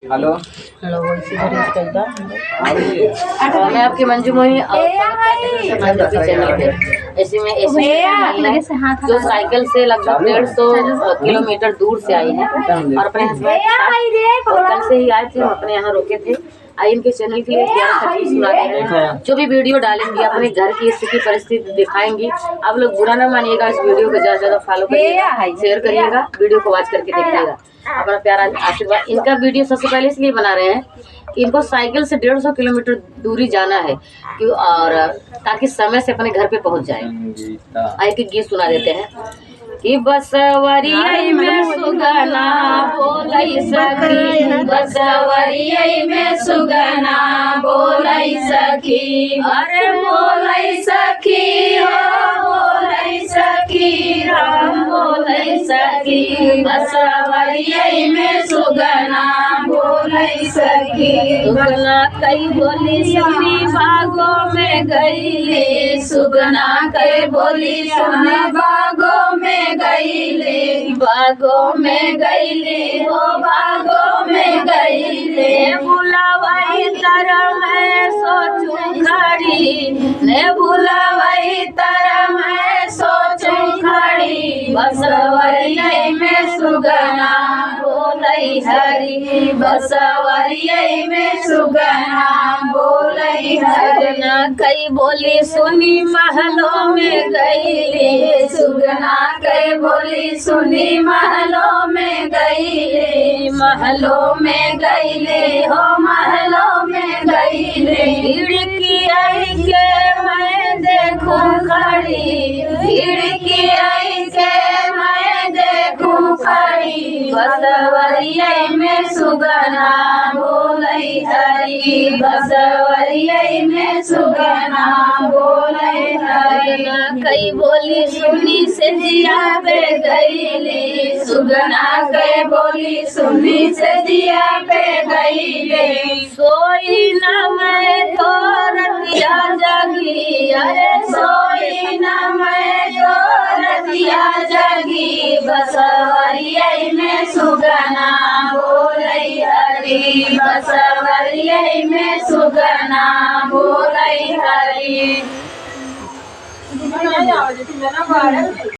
Hello hello वैसे कलता हाँ मैं आपकी मंजू मोहिनी और स्वागत करते हैं चैनल पे। ऐसे में ऐसे महिला जो साइकिल से लगभग 150 किलोमीटर दूर से आई है और अपने हस्बैंड के साथ और कल से ही आए थे, हम अपने यहाँ रुके थे। आई इनके चैनल के लिए 11 सुना रहे हैं। जो भी वीडियो डालेंगे अपने घर की स्थिति परिस्थिति दिखाएंगी। आप लोग बुरा ना मानिएगा, इस वीडियो को ज़्यादा से ज़्यादा फॉलो करिएगा, शेयर करिएगा, वीडियो को वॉच करके देखिएगा। अपना प्यारा आशीर्वाद। इनका वीडियो सबसे पहले इसलिए बना रहे हैं कि इनको साइकिल से 150 किलोमीटर दूरी जाना है और ताकि समय से अपने घर पे पहुंच जाए। आए के गीत सुना देते हैं कि बसवरिया में सुगना बोलै सखी, बसवरिया में सुगना बोलै सखी, अरे बोलै सखी हो बोलै सखी, राम बोलै सखी, बसवरिया में सुगना बोलै सखी। सुगना कई बोली सुनी बागों में गईले, सुगना कई बोली सुनी बागों में गईले, बागों में गईले हो बागों में गईले। बुलावाई तरह मैं सोचूं खड़ी, ने बुलावाई तरह मैं सोचूं खड़ी, बसवरिया में सुगना बोलै हरी, बसवरिया में सुगना बोलै हरी। कई बोली सुनी महलों में गईले, सुगना कई बोली सुनी महलों में गईले, महलों में गईले हो महलों में गईले। खिड़की आई के मैं देखूं खड़ी, खिड़की आई के मैं देखूं खड़ी, बसवरिया में सुगना बोलै हरी, बसवरिया में सुगना बोलै हरी। कई बोली सुनी से जिया पे गईले, सुगना कई बोली सुनी से जिया पे गईले। सोई न मैं तो रतिया जगी, अरे सोई न मैं तो रतिया जगी, बसवरिया में सुगना बोलै हरी, बसवरिया में सुगना बोलै हरी।